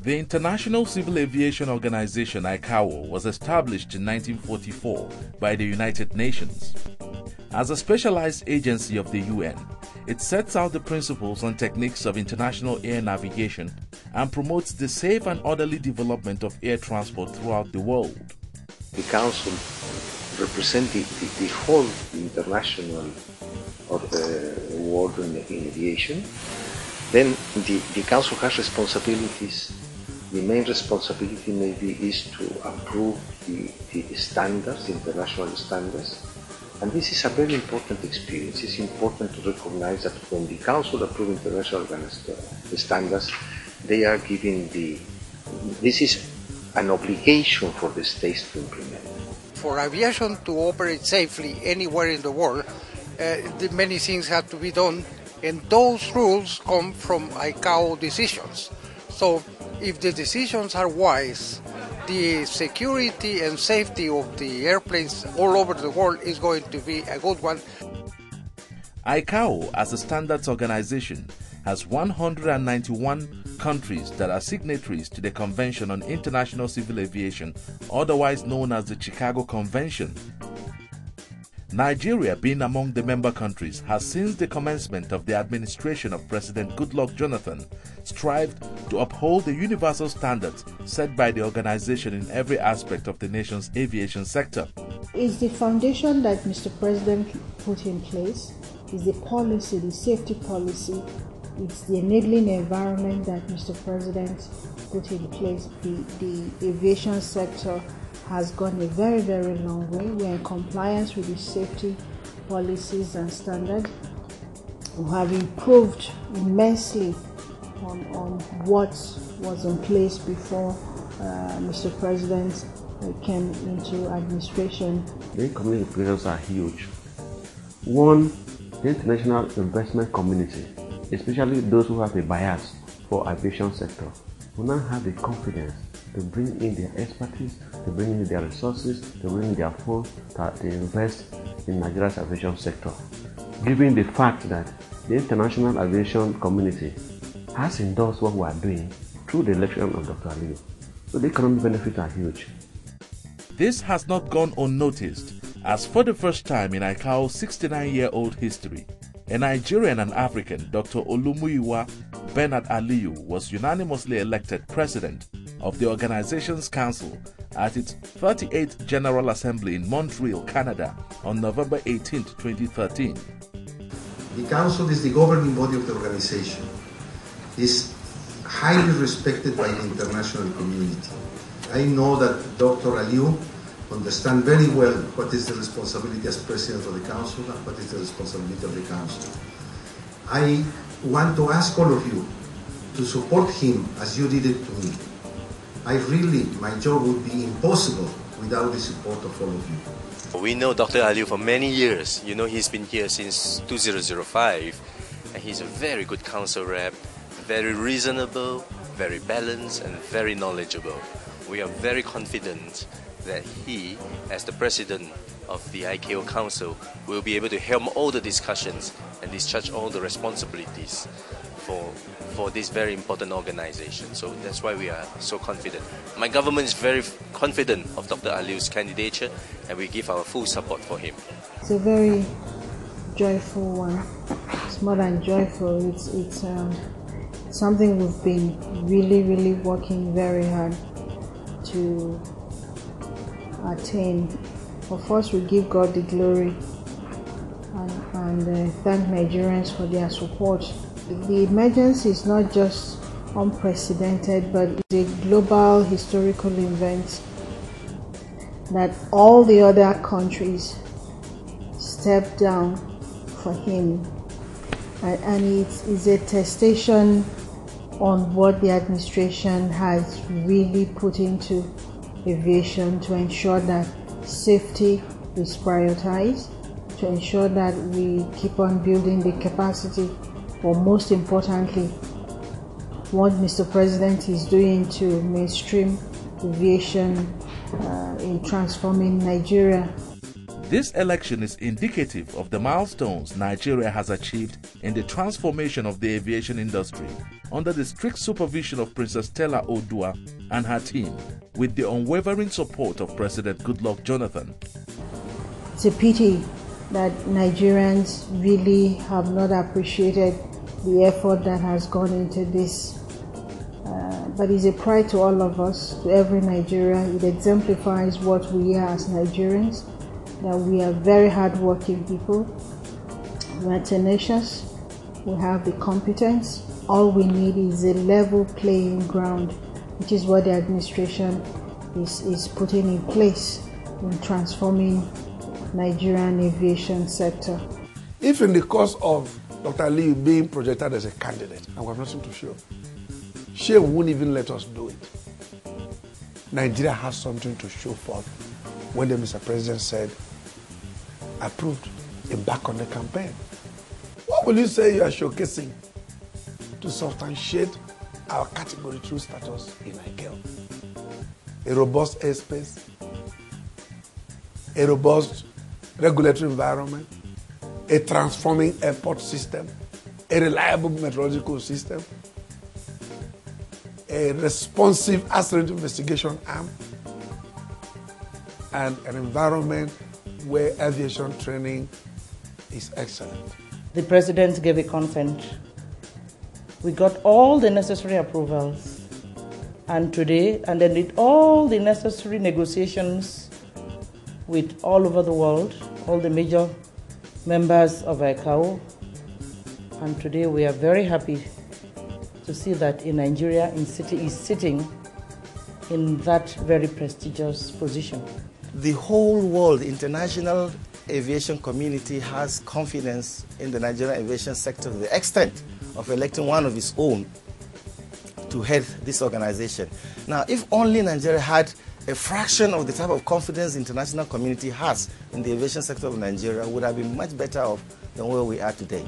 The International Civil Aviation Organization ICAO was established in 1944 by the United Nations. As a specialized agency of the UN, it sets out the principles and techniques of international air navigation and promotes the safe and orderly development of air transport throughout the world. The Council represents the whole international world in aviation. Then the Council has responsibilities. The main responsibility maybe is to approve the standards, international standards. And this is a very important experience. It's important to recognize that when the Council approves international standards, they are giving this is an obligation for the states to implement. For aviation to operate safely anywhere in the world, many things have to be done, and those rules come from ICAO decisions. So if the decisions are wise, the security and safety of the airplanes all over the world is going to be a good one. ICAO, as a standards organization, has 191 countries that are signatories to the Convention on International Civil Aviation, otherwise known as the Chicago Convention. Nigeria, being among the member countries, has since the commencement of the administration of President Goodluck Jonathan strived to uphold the universal standards set by the organization in every aspect of the nation's aviation sector. It's the foundation that Mr. President put in place. It's the policy, the safety policy. It's the enabling environment that Mr. President put in place. The aviation sector has gone a very, very long way. We're in compliance with the safety policies and standards. We have improved immensely on what was in place before Mr. President came into administration. The community implications are huge. One, the international investment community, especially those who have a bias for aviation sector, will now have the confidence to bring in their expertise, to bring in their resources, to bring in their funds to invest in Nigeria's aviation sector. Given the fact that the international aviation community has endorsed what we are doing through the election of Dr. Aliu. So the economic benefits are huge. This has not gone unnoticed, as for the first time in ICAO's 69-year-old history, a Nigerian and African, Dr. Olumuyiwa Bernard Aliu, was unanimously elected president of the organization's council at its 38th General Assembly in Montreal, Canada on November 18, 2013. The council is the governing body of the organization. It's highly respected by the international community. I know that Dr. Aliu understands very well what is the responsibility as president of the council and what is the responsibility of the council. I want to ask all of you to support him as you did it to me. My job would be impossible without the support of all of you. We know Dr. Aliu for many years. You know, he's been here since 2005, and he's a very good council rep, very reasonable, very balanced, and very knowledgeable. We are very confident that he, as the president of the ICAO Council, will be able to helm all the discussions and discharge all the responsibilities for this very important organization. So that's why we are so confident. My government is very confident of Dr. Aliu's candidature, and we give our full support for him. It's a very joyful one. It's more than joyful. It's something we've been really working very hard to attain. Of course, we give God the glory and thank Nigerians for their support. The emergency is not just unprecedented, but it's a global historical event that all the other countries stepped down for him, and it's a attestation on what the administration has really put into aviation to ensure that safety is prioritized, to ensure that we keep on building the capacity, but most importantly, what Mr. President is doing to mainstream aviation in transforming Nigeria. This election is indicative of the milestones Nigeria has achieved in the transformation of the aviation industry under the strict supervision of Princess Stella Odua and her team, with the unwavering support of President Goodluck Jonathan. It's a pity that Nigerians really have not appreciated the effort that has gone into this. But it's a pride to all of us, to every Nigerian. It exemplifies what we are as Nigerians, that we are very hardworking people, we are tenacious, we have the competence. All we need is a level playing ground, which is what the administration is putting in place in transforming Nigerian aviation sector. If in the course of Dr. Aliu being projected as a candidate, and we have nothing to show, she won't even let us do it. Nigeria has something to show for when the Mr. President said, approved, embark on the campaign. What will you say you are showcasing to substantiate our Category 2 status in ICAO? A robust airspace, a robust regulatory environment, a transforming airport system, a reliable meteorological system, a responsive accident investigation arm, and an environment where aviation training is excellent. The President gave a consent. We got all the necessary approvals, and today, and then did all the necessary negotiations with all over the world, all the major members of ICAO, and today we are very happy to see that in Nigeria is sitting in that very prestigious position. The whole world, international aviation community has confidence in the Nigerian aviation sector to the extent of electing one of its own to head this organization. Now, if only Nigeria had a fraction of the type of confidence the international community has in the aviation sector of Nigeria, would have been much better off than where we are today.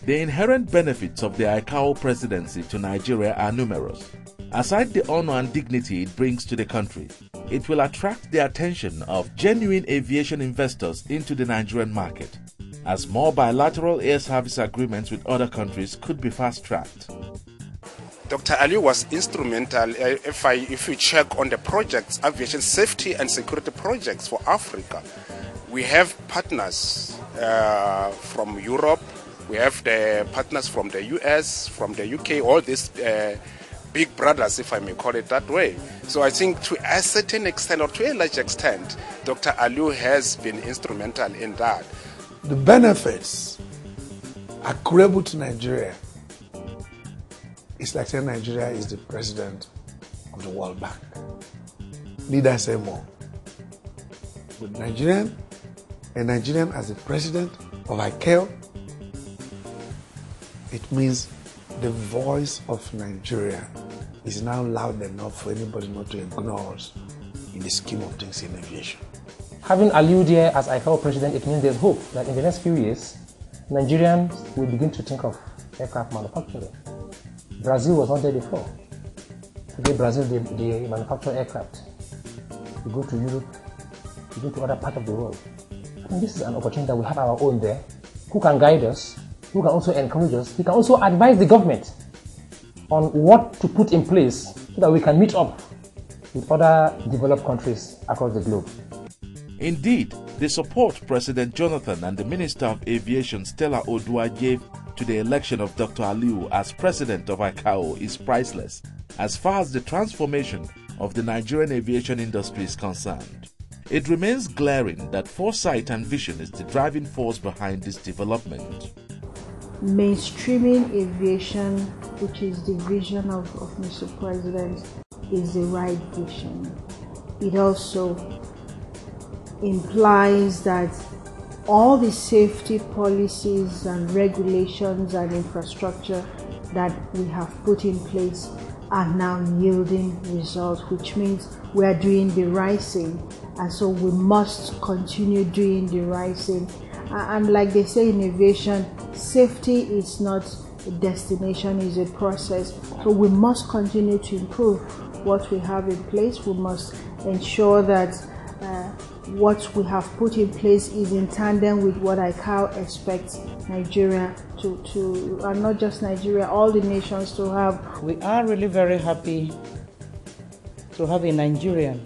The inherent benefits of the ICAO presidency to Nigeria are numerous. Aside the honor and dignity it brings to the country, it will attract the attention of genuine aviation investors into the Nigerian market, as more bilateral air service agreements with other countries could be fast-tracked. Dr. Aliu was instrumental. If you check on the projects, aviation safety and security projects for Africa, we have partners from Europe, we have the partners from the US, from the UK, all these big brothers, if I may call it that way. So I think to a certain extent, or to a large extent, Dr. Aliu has been instrumental in that. The benefits accruable to Nigeria is like saying Nigeria is the president of the World Bank. Need I say more? With a Nigerian as the president of ICAO, it means the voice of Nigeria is now loud enough for anybody not to ignore us in the scheme of things in aviation. Having Aliu there as ICAO president, it means there's hope that in the next few years, Nigerians will begin to think of aircraft manufacturing. Brazil was not there before. Today, Brazil, they manufacture aircraft. You go to Europe, you go to other parts of the world. I think this is an opportunity that we have our own there, who can guide us, who can also encourage us, we can also advise the government on what to put in place so that we can meet up with other developed countries across the globe. Indeed, the support President Jonathan and the Minister of Aviation Stella Odua gave to the election of Dr. Aliu as president of ICAO is priceless as far as the transformation of the Nigerian aviation industry is concerned. It remains glaring that foresight and vision is the driving force behind this development. Mainstreaming aviation, which is the vision of Mr. President, is the right vision. It also implies that all the safety policies and regulations and infrastructure that we have put in place are now yielding results, which means we are doing the right thing, and so we must continue doing the right thing. And like they say in aviation, safety is not a destination, it's a process. So we must continue to improve what we have in place. We must ensure that what we have put in place is in tandem with what ICAO expects Nigeria to and not just Nigeria, all the nations to have. We are really very happy to have a Nigerian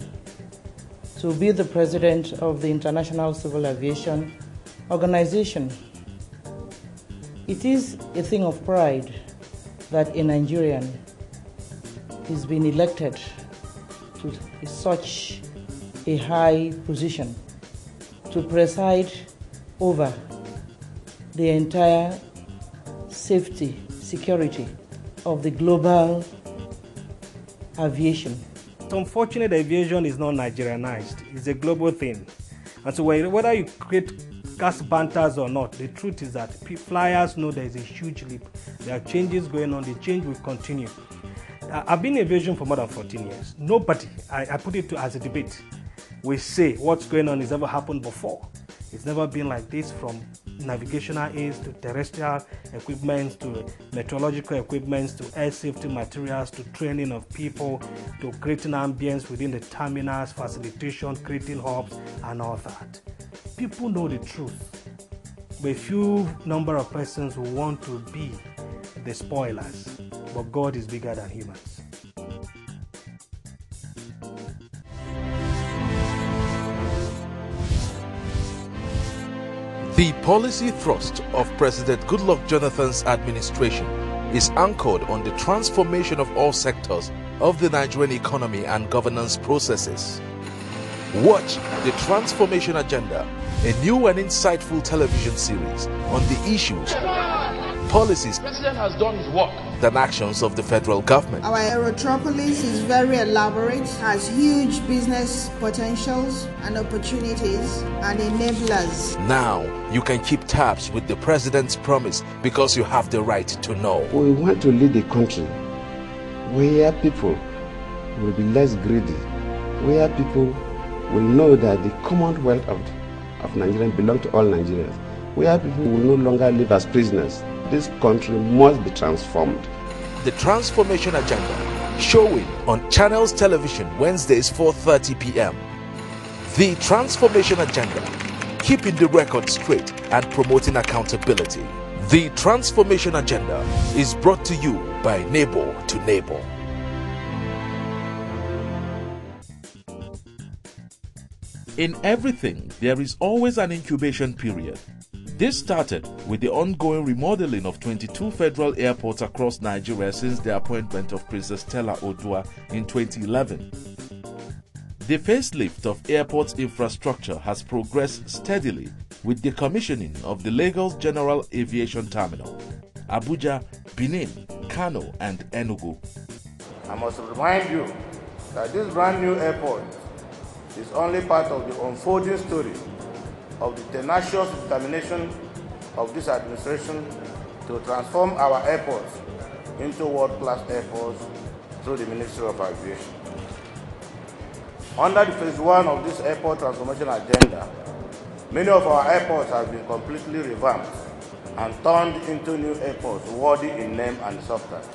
to be the president of the International Civil Aviation Organization. It is a thing of pride that a Nigerian is being elected to such a high position to preside over the entire safety, security of the global aviation. It's unfortunate aviation is not Nigerianized. It's a global thing. And so whether you create gas banters or not, the truth is that flyers know there is a huge leap. There are changes going on. The change will continue. I've been in aviation for more than 14 years. Nobody, I put it as a debate, will say what's going on has ever happened before. It's never been like this, from navigational aids to terrestrial equipment to meteorological equipment to air safety materials to training of people to creating ambience within the terminals, facilitation, creating hubs and all that. People know the truth, but a few number of persons who want to be the spoilers, but God is bigger than humans. The policy thrust of President Goodluck Jonathan's administration is anchored on the transformation of all sectors of the Nigerian economy and governance processes. Watch The Transformation Agenda, a new and insightful television series on the issues, policies, the President has done his work, and actions of the federal government. Our aerotropolis is very elaborate, has huge business potentials and opportunities and enablers. Now you can keep tabs with the President's promise because you have the right to know. We want to lead a country where people will be less greedy, where people will know that the commonwealth of Nigeria belongs to all Nigerians, where people will no longer live as prisoners. This country must be transformed. The Transformation Agenda, showing on Channels Television Wednesdays 4:30 p.m. The Transformation Agenda, keeping the record straight and promoting accountability. The Transformation Agenda is brought to you by Neighbor to Neighbor. In everything, there is always an incubation period. This started with the ongoing remodeling of 22 federal airports across Nigeria since the appointment of Princess Stella Odua in 2011. The facelift of airport infrastructure has progressed steadily with the commissioning of the Lagos General Aviation Terminal, Abuja, Benin, Kano and Enugu. I must remind you that this brand new airport is only part of the unfolding story of the tenacious determination of this administration to transform our airports into world-class airports through the Ministry of Aviation. Under the phase 1 of this airport transformation agenda, many of our airports have been completely revamped and turned into new airports worthy in name and substance.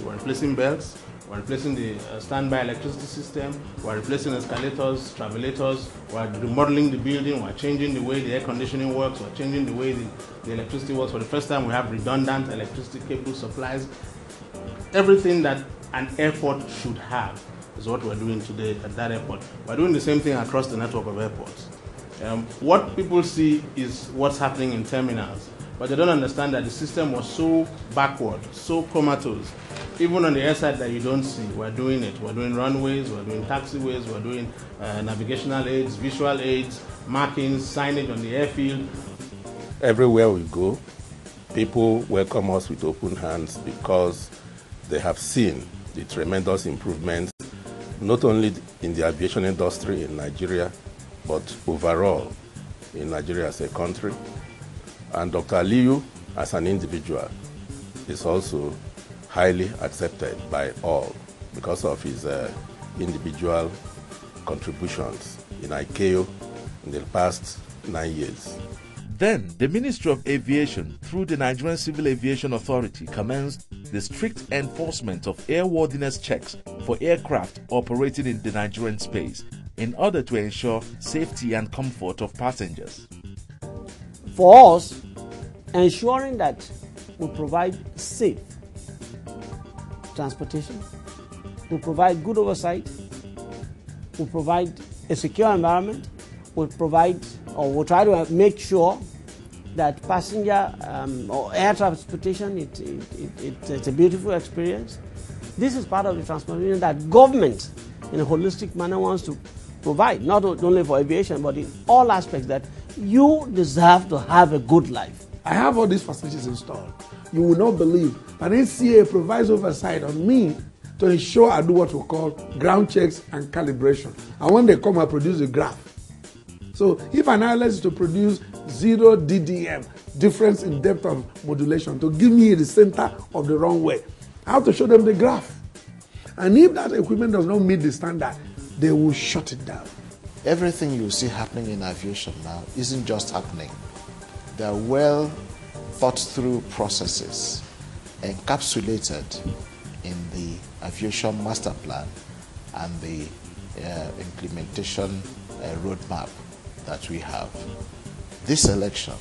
We're replacing belts, we're replacing the standby electricity system, we're replacing escalators, travelators, we're remodeling the building, we're changing the way the air conditioning works, we're changing the way the electricity works. For the first time, we have redundant electricity cable supplies. Everything that an airport should have is what we're doing today at that airport. We're doing the same thing across the network of airports. What people see is what's happening in terminals, but they don't understand that the system was so backward, so comatose. Even on the air side that you don't see, we're doing it. We're doing runways, we're doing taxiways, we're doing navigational aids, visual aids, markings, signage on the airfield. Everywhere we go, people welcome us with open hands because they have seen the tremendous improvements, not only in the aviation industry in Nigeria, but overall in Nigeria as a country. And Dr. Aliu, as an individual, is also highly accepted by all because of his individual contributions in ICAO in the past 9 years. Then, the Ministry of Aviation, through the Nigerian Civil Aviation Authority, commenced the strict enforcement of airworthiness checks for aircraft operating in the Nigerian space, in order to ensure safety and comfort of passengers. For us, ensuring that we provide safe transportation, we provide good oversight, we provide a secure environment, we provide or we try to make sure that passenger or air transportation, it's a beautiful experience. This is part of the transportation that government in a holistic manner wants to provide, not only for aviation, but in all aspects, that you deserve to have a good life. I have all these facilities installed. You will not believe that ICAO provides oversight on me to ensure I do what we call ground checks and calibration. And when they come, I produce a graph. So if an ILS is to produce 0 DDM, difference in depth of modulation, to give me the center of the runway, I have to show them the graph. And if that equipment does not meet the standard, they will shut it down. Everything you see happening in aviation now isn't just happening. They are well thought through processes encapsulated in the aviation master plan and the implementation roadmap that we have. This election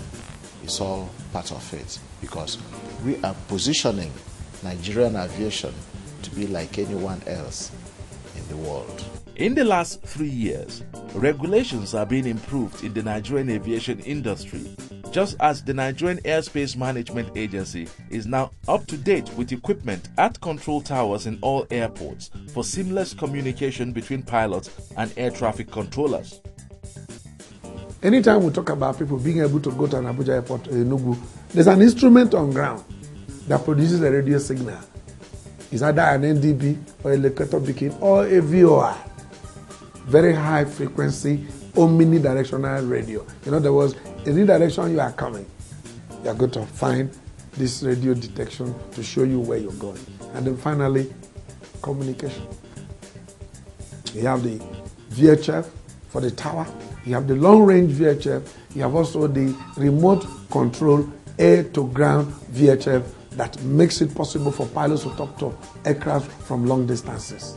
is all part of it because we are positioning Nigerian aviation to be like anyone else in the world. In the last 3 years, regulations are being improved in the Nigerian aviation industry, just as the Nigerian Airspace Management Agency is now up to date with equipment at control towers in all airports for seamless communication between pilots and air traffic controllers. Anytime we talk about people being able to go to an Abuja airport or Enugu, there's an instrument on ground that produces a radio signal. It's either an NDB or a locator beacon or a VOR. Very high frequency omnidirectional radio. In other words, in any direction you are coming, you are going to find this radio detection to show you where you're going. And then finally, communication. You have the VHF for the tower. You have the long-range VHF. You have also the remote control air-to-ground VHF that makes it possible for pilots to talk to aircraft from long distances.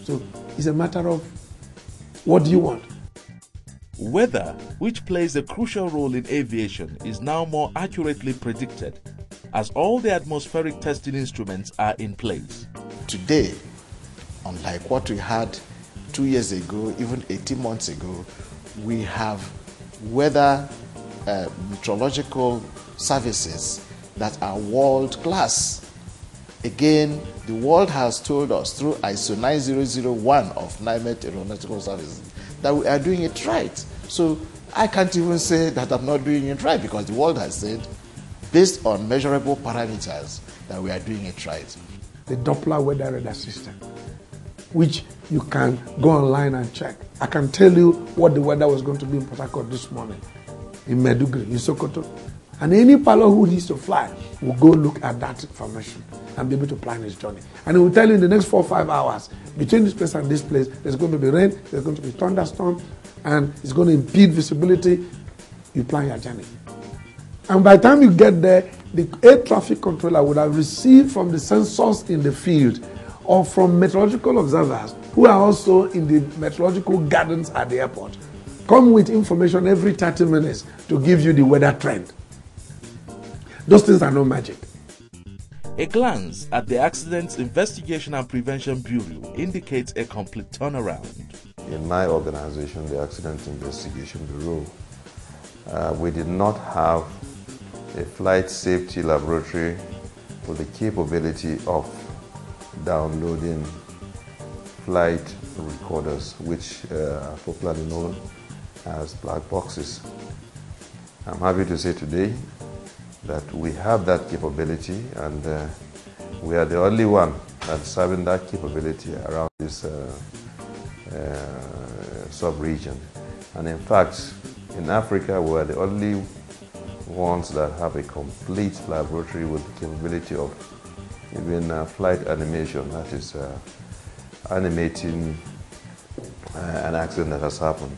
So it's a matter of what do you want? Weather, which plays a crucial role in aviation, is now more accurately predicted as all the atmospheric testing instruments are in place. Today, unlike what we had 2 years ago, even 18 months ago, we have weather meteorological services that are world class. Again, the world has told us through ISO 9001 of NIMET Aeronautical Services that we are doing it right. So I can't even say that I'm not doing it right because the world has said, based on measurable parameters, that we are doing it right. The Doppler weather radar system, which you can go online and check. I can tell you what the weather was going to be in Port Harcourt this morning, in Maiduguri, in Sokoto. And any pilot who needs to fly will go look at that information and be able to plan his journey. And it will tell you in the next 4 or 5 hours, between this place and this place, there's going to be rain, there's going to be thunderstorm, and it's going to impede visibility. You plan your journey. And by the time you get there, the air traffic controller would have received from the sensors in the field or from meteorological observers who are also in the meteorological gardens at the airport, come with information every 30 minutes to give you the weather trend. Those things are no magic. A glance at the Accidents Investigation and Prevention Bureau indicates a complete turnaround. In my organization, the Accident Investigation Bureau, we did not have a flight safety laboratory with the capability of downloading flight recorders, which are popularly known as black boxes. I'm happy to say today that we have that capability, and we are the only one that's having that capability around this sub-region. And in fact, in Africa, we are the only ones that have a complete laboratory with the capability of even flight animation, that is animating an accident that has happened.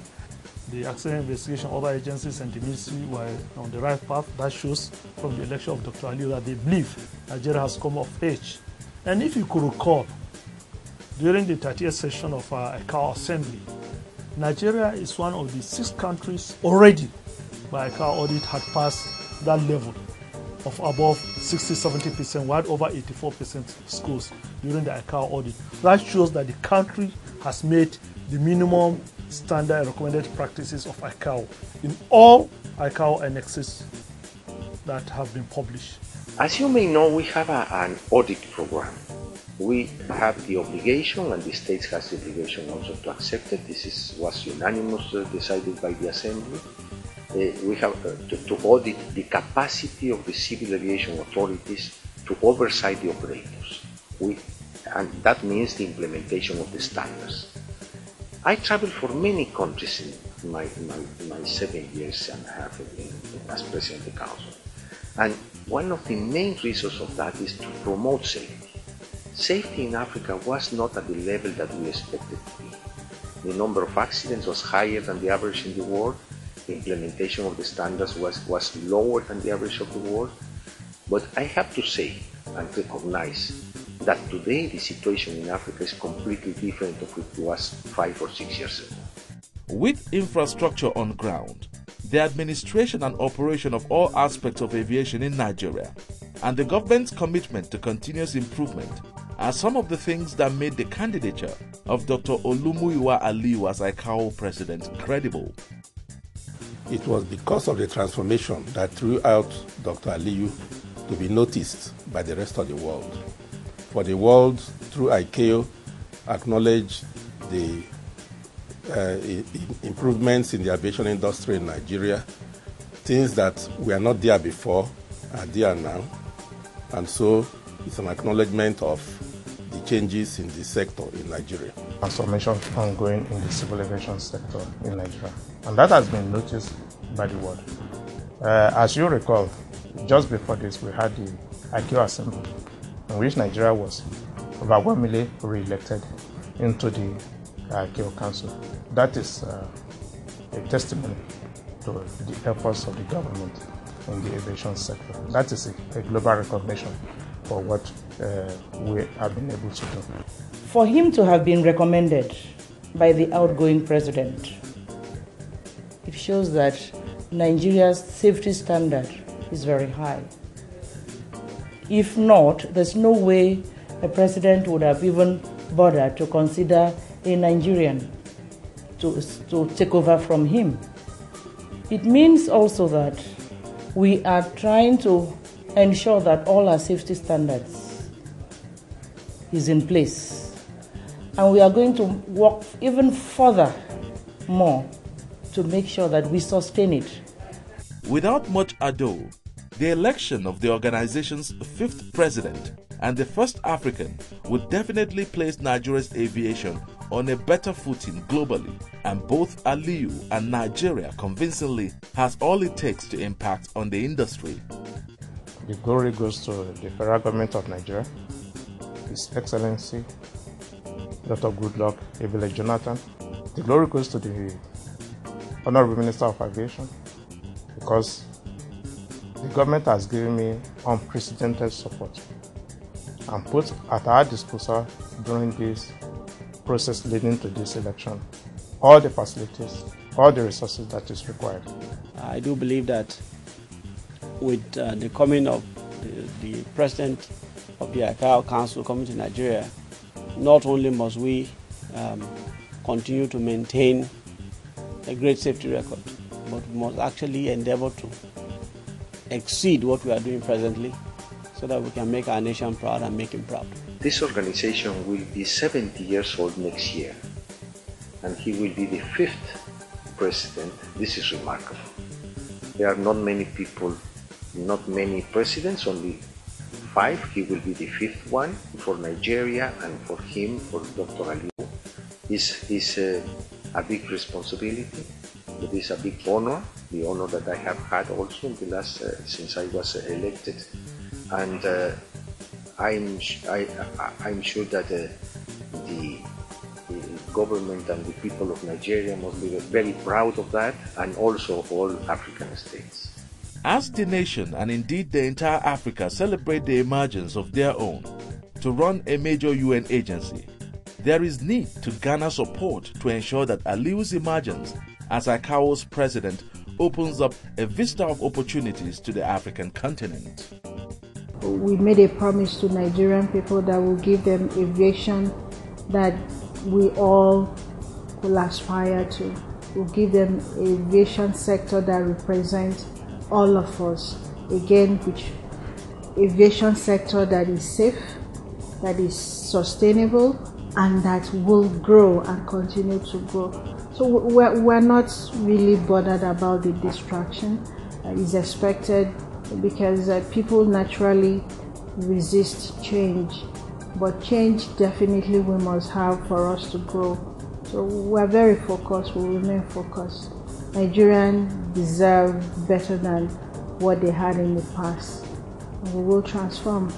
The accident investigation, other agencies and the ministry were on the right path. That shows from the election of Dr. Aliu that they believe Nigeria has come of age. And if you could recall, during the 30th session of our ICAO Assembly, Nigeria is one of the 6 countries already by ICAO audit had passed that level of above 60-70%, while over 84% schools during the ICAO audit. That shows that the country has made the minimum standard recommended practices of ICAO in all ICAO annexes that have been published. As you may know, we have an audit program. We have the obligation, and the states has the obligation also to accept it. This was unanimously decided by the Assembly. We have to audit the capacity of the civil aviation authorities to oversight the operators. And that means the implementation of the standards. I traveled for many countries in my 7 years and a half as President of the Council. And one of the main reasons of that is to promote safety. Safety in Africa was not at the level that we expected to be. The number of accidents was higher than the average in the world. The implementation of the standards was lower than the average of the world. But I have to say and recognize that today the situation in Africa is completely different of what it was 5 or 6 years ago. With infrastructure on ground, the administration and operation of all aspects of aviation in Nigeria, and the government's commitment to continuous improvement are some of the things that made the candidature of Dr. Olumuyiwa Aliu as ICAO president credible. It was because of the transformation that threw out Dr. Aliu to be noticed by the rest of the world. For the world, through ICAO, acknowledged the improvements in the aviation industry in Nigeria, things that were not there before are there now, and so it's an acknowledgement of the changes in the sector in Nigeria. Transformation ongoing in the civil aviation sector in Nigeria, and that has been noticed by the world. As you recall, just before this we had the ICAO Assembly, in which Nigeria was overwhelmingly re-elected into the ICAO Council. That is a testimony to the efforts of the government in the aviation sector. That is a global recognition for what we have been able to do. For him to have been recommended by the outgoing president, it shows that Nigeria's safety standard is very high. If not, there's no way a president would have even bothered to consider a Nigerian to take over from him. It means also that we are trying to ensure that all our safety standards is in place. And we are going to work even further more to make sure that we sustain it. Without much ado, the election of the organization's 5th president and the first African would definitely place Nigeria's aviation on a better footing globally, and both Aliu and Nigeria convincingly has all it takes to impact on the industry. The glory goes to the federal government of Nigeria, His Excellency Dr. Goodluck Ebele Jonathan. The glory goes to the Honorable Minister of Aviation, because the government has given me unprecedented support and put at our disposal during this process leading to this election all the facilities, all the resources that is required. I do believe that with the coming of the president of the ICAO Council coming to Nigeria, not only must we continue to maintain a great safety record, but we must actually endeavor to exceed what we are doing presently so that we can make our nation proud and make him proud. This organization will be 70 years old next year, and he will be the 5th president. This is remarkable. There are not many people, not many presidents, only 5. He will be the 5th one for Nigeria, and for him, for Dr. Aliu, is a big responsibility. It is a big honor, the honor that I have had also in the last since I was elected, and I'm sure that the government and the people of Nigeria must be very proud of that, and also all African states. As the nation, and indeed the entire Africa, celebrate the emergence of their own to run a major UN agency, there is need to garner support to ensure that Aliu's emergence as ICAO's president opens up a vista of opportunities to the African continent. We made a promise to Nigerian people that will give them aviation that we all will aspire to. We'll give them an aviation sector that represents all of us. Again, which aviation sector that is safe, that is sustainable, and that will grow and continue to grow. So we're not really bothered about the distraction. It's expected because people naturally resist change. But change definitely we must have for us to grow. So we're very focused, we'll remain focused. Nigerians deserve better than what they had in the past. We will transform.